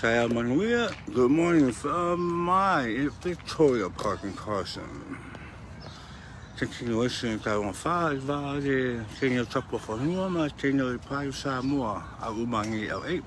Kaya Manuia, good morning from my Victoria Park in Carson. Continuation Taiwan 5, Vale, Kenya Tapo Whanua, Kenya Pai Samoa, Aumangi L8.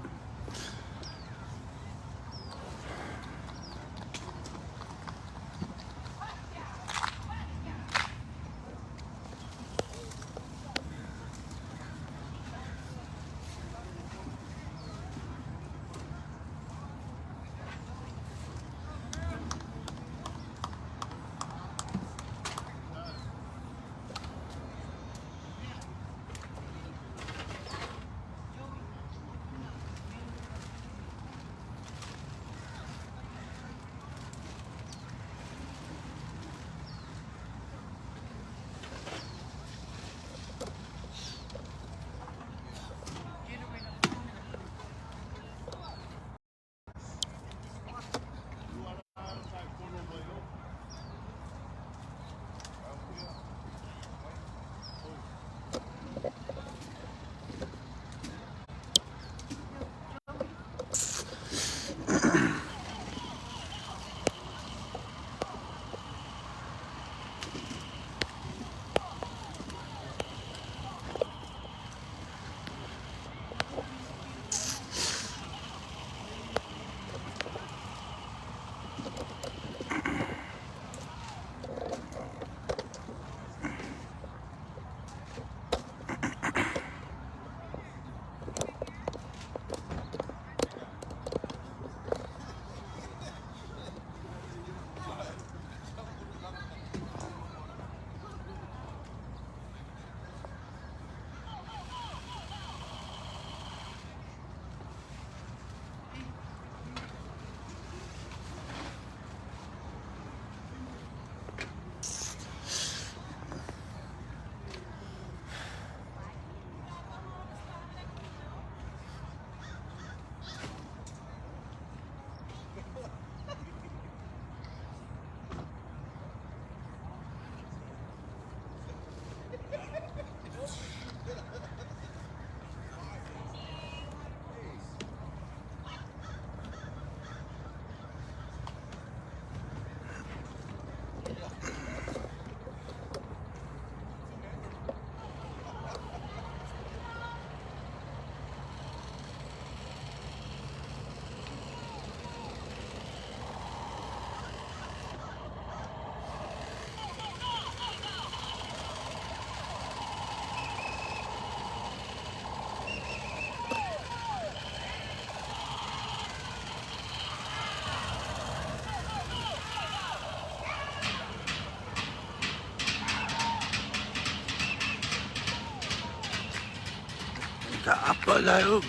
Apa layo?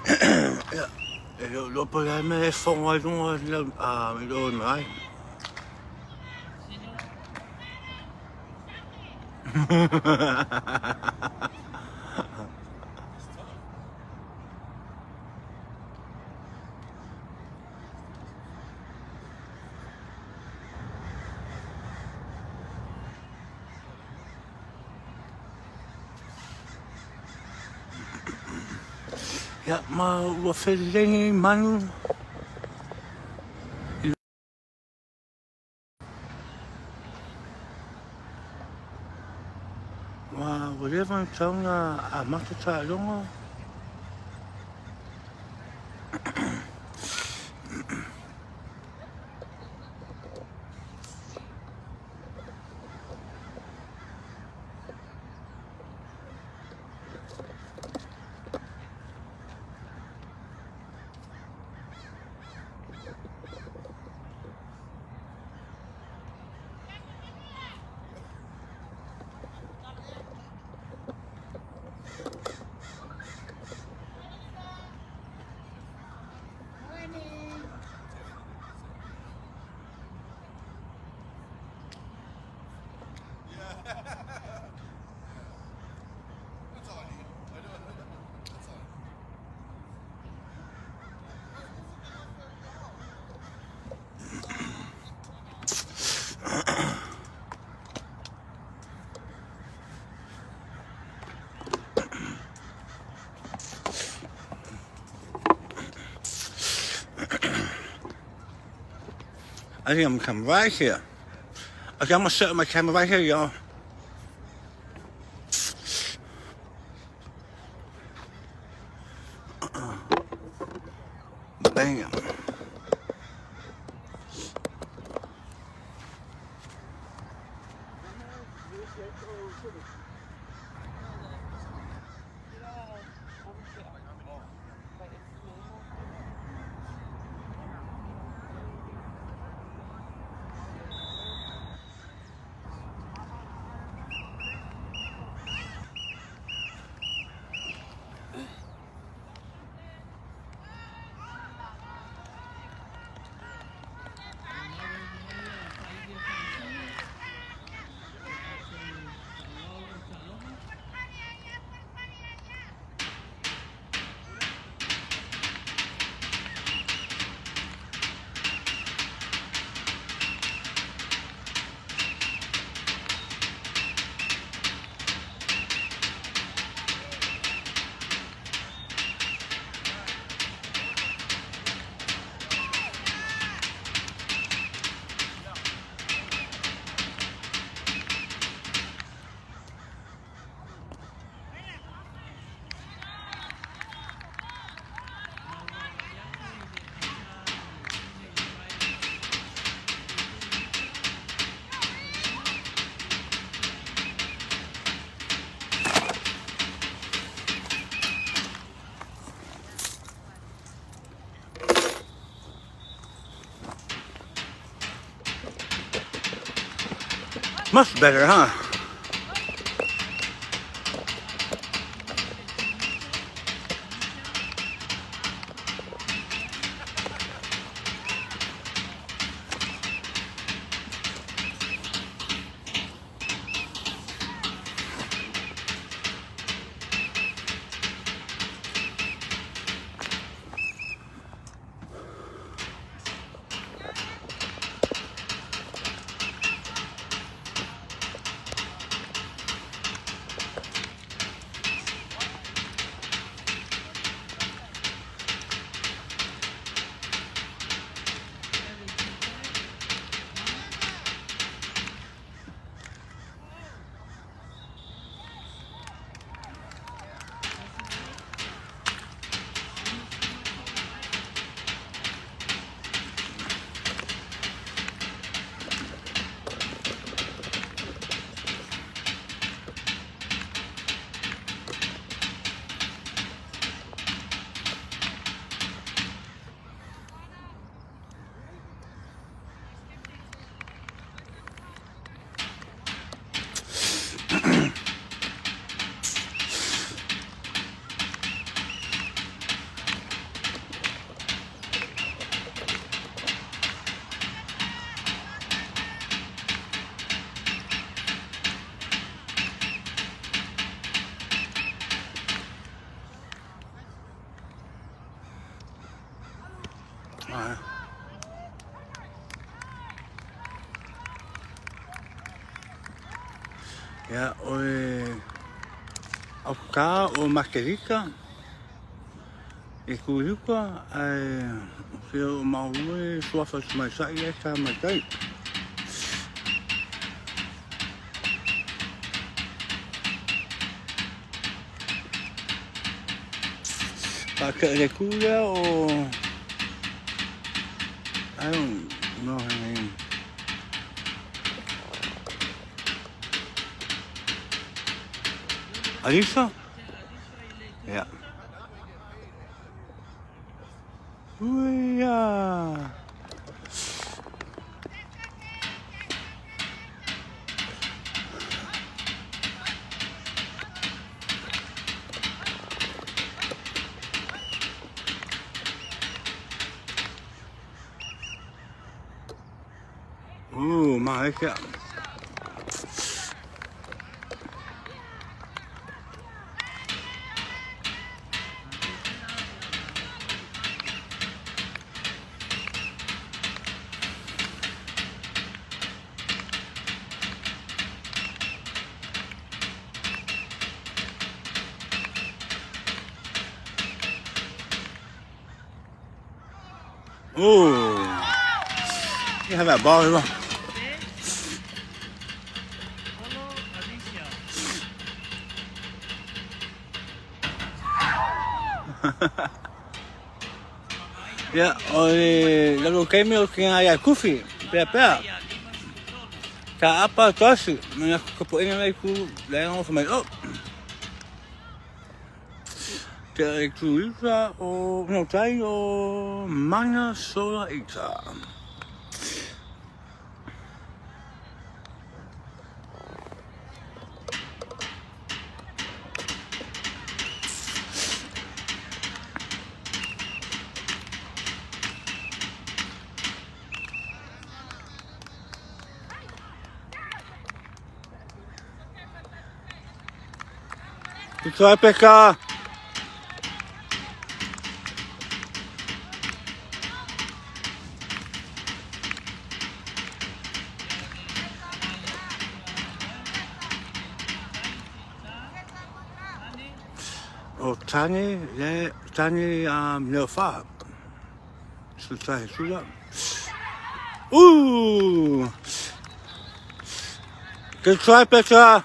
Ja, lo pa la me fonga no lo mai. Ja, ma ua whelenge manu. Wa whatever taunga a matata longa. I think I'm coming right here. Okay, I'm gonna set up my camera right here, y'all. Bam. Much better, huh? Ja, au kā o Makerika, e kuiuka, whio maue suafa sumaisai e tā maitai. Paka e kura o... I don't know her name. Alisa? Yeah. Uia! Maika. You have that ball, huh? Ya, lalu kami kena ayat kufi, pea. Tak apa tuas, mengaku kepoingan aku, lain orang semai. Tak itu isa o no tai o mana sola isa. Itu apa? O tani nefa. Susah sudah. Kecuali peka.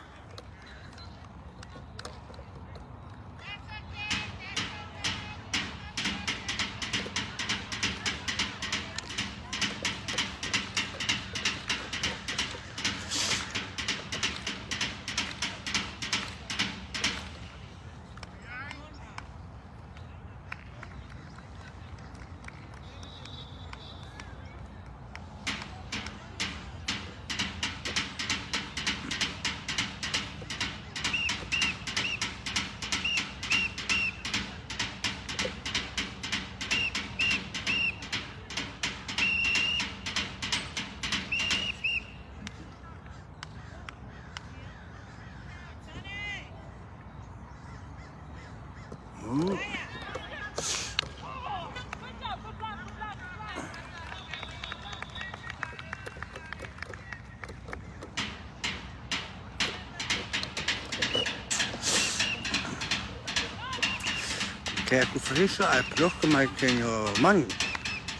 Kayak aku frisa ay pelok mai kenyo mani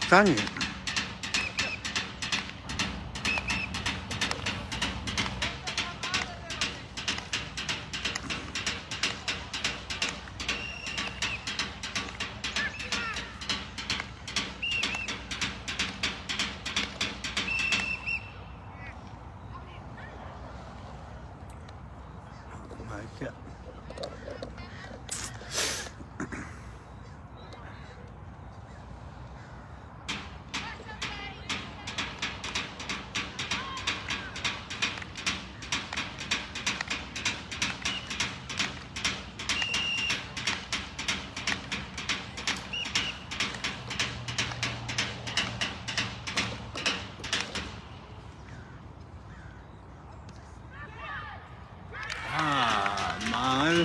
tani.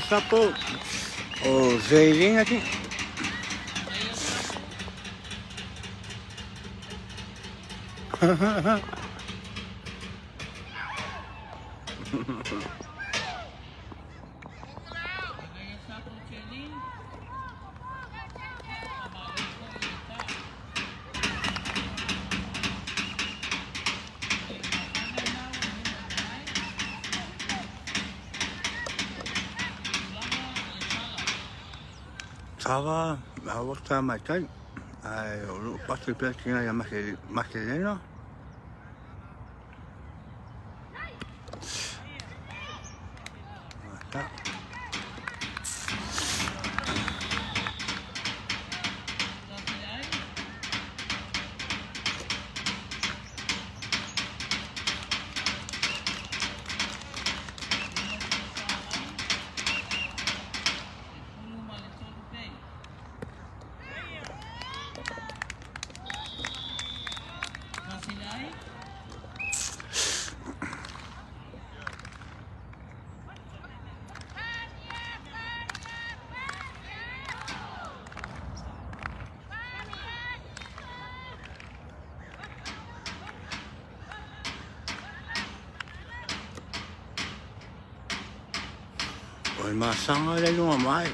Sapo o zeirinho aqui. Tava, awak sa matay. Ay, pati pala kina yung masileno. Mata. Oi, masanga le lunga mai.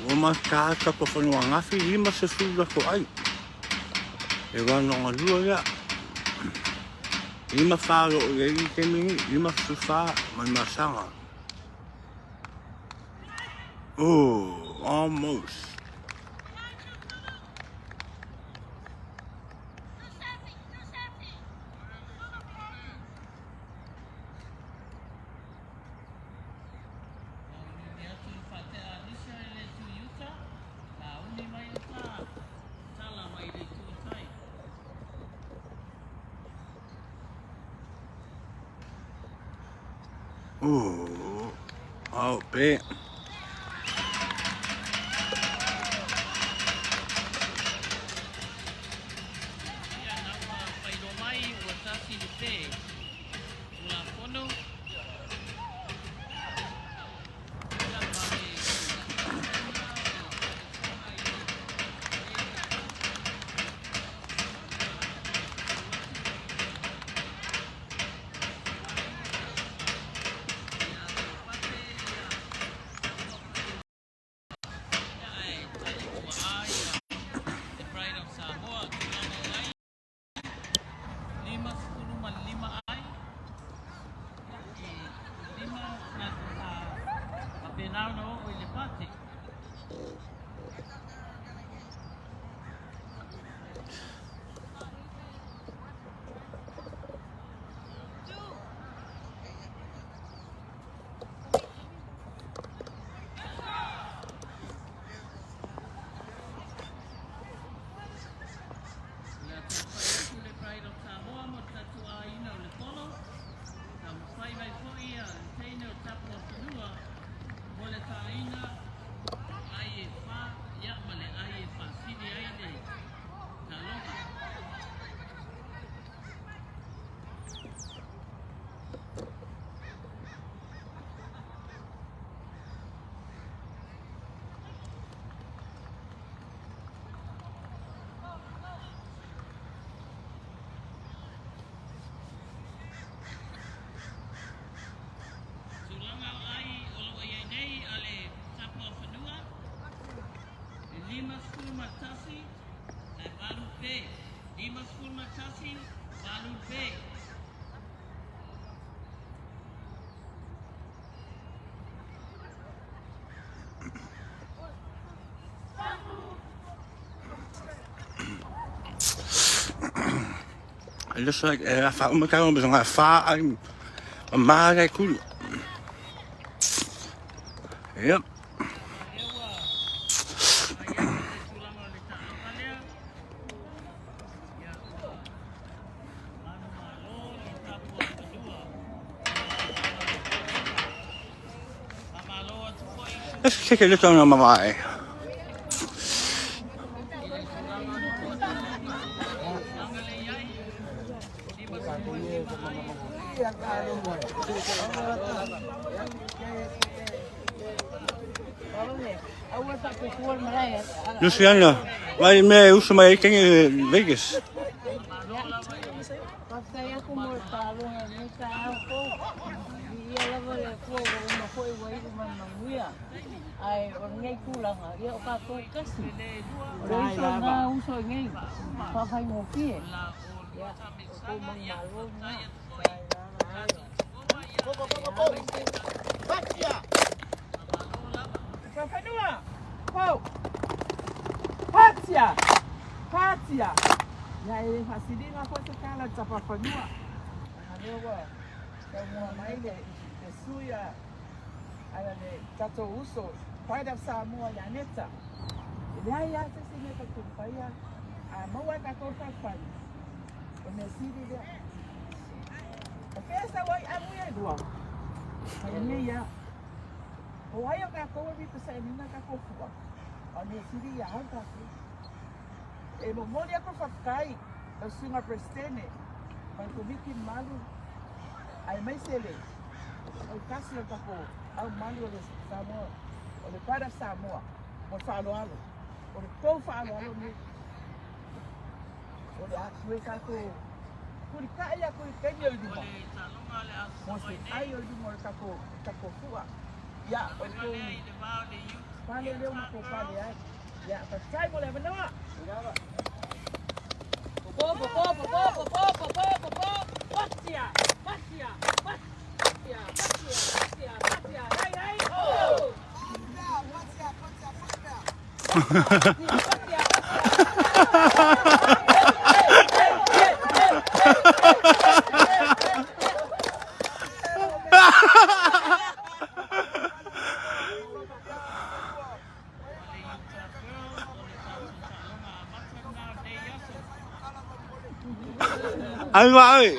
Ua makata ko whanua ngafi, lima se sula ko ai. E wano ngā lua ia. Lima whāro o le i te mingi, lima su whā mai masanga. Oh, almost. Oh, oh, bet. It looks like I found my car was on a far I'm a mile cool. Yep. Let's take a look on my eye. Luciano, vai me uso mai quem é Vegas. Pasaya ko mo talong ni sa ako. Iya la ko mo ko wai man manguya. Ai ngay kulang ya ka ko kasi. Oi so na uso ngay. Pa fai mo pi. Ya ko mang malo na. Patia. Sa fanua. Pau. Patia. Patia. Ya ele fasidi na coisa que ela desapafanua. Agora, eu vou mais de suya. Ela de tato uso. Pai da Samoa ya neta. Ya se sigue com tu pai. A moa tá com papai. O mesiri de. O que essa vai a mulher do. Aí ya. O aí eu cá com vi para menina cá com fua. O mesiri ya tá. E mo moli ako fakai, o sunga prestene, pag kubikin malu, ay may sele, o kaslo tako, ang malu de Samoa, o de para Samoa, mo falo-alo, o de ko falo-alo ni, o de akwe kako, kuri kaya kuri kanya di mo, mo si ayo di mo kako kuwa, ya o ko, pale leo mo ko pale ay, ya patay mo le manawa. Popo. Patia. Hey. Oh. Anh ơi.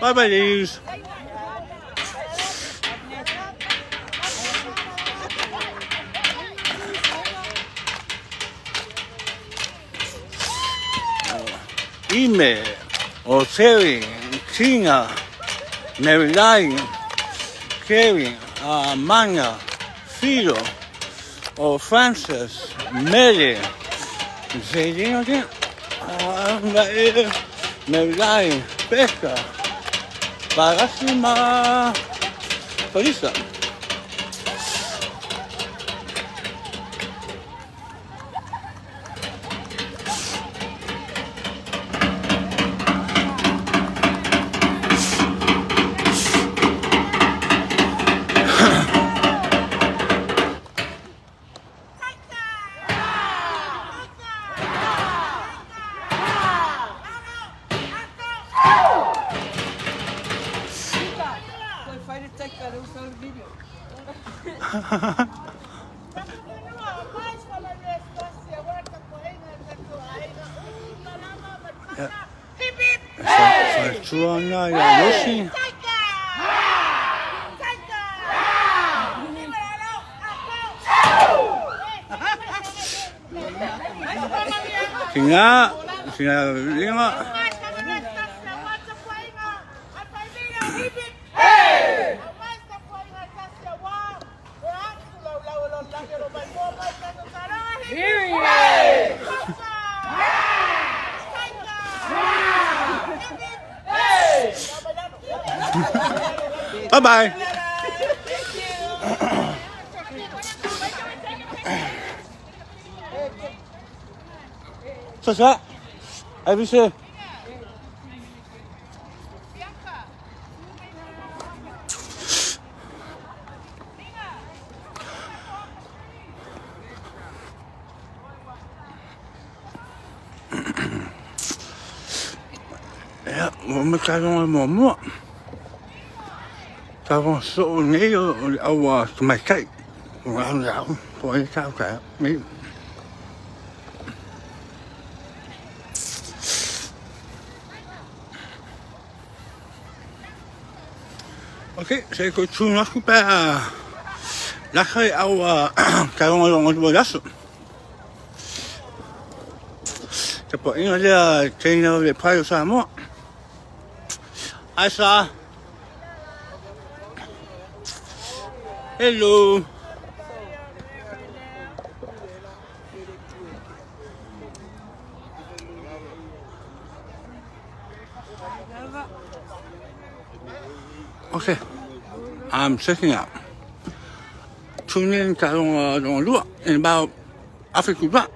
Bye bye, ladies. Ime, Oseri, Tina, Marilyn, Kevin, Amanda, Fido, Francis, Mary, Zedino, Marilyn, Becca, Barasima, Felisa. Juana ya Yoshi. Singa lima. Bye bye. Sasa, ABC. Macaroni more. Tao so ngay ở my cake. Ăn gạo, coi sao cả. Ok, c'est que tu n'as pas la créé au carrément dans le lasso. C'est pas une idée de les prix ça moi. Hi sir. Hello. Okay, I'm checking out. Tune in dans l'eau in about Africa.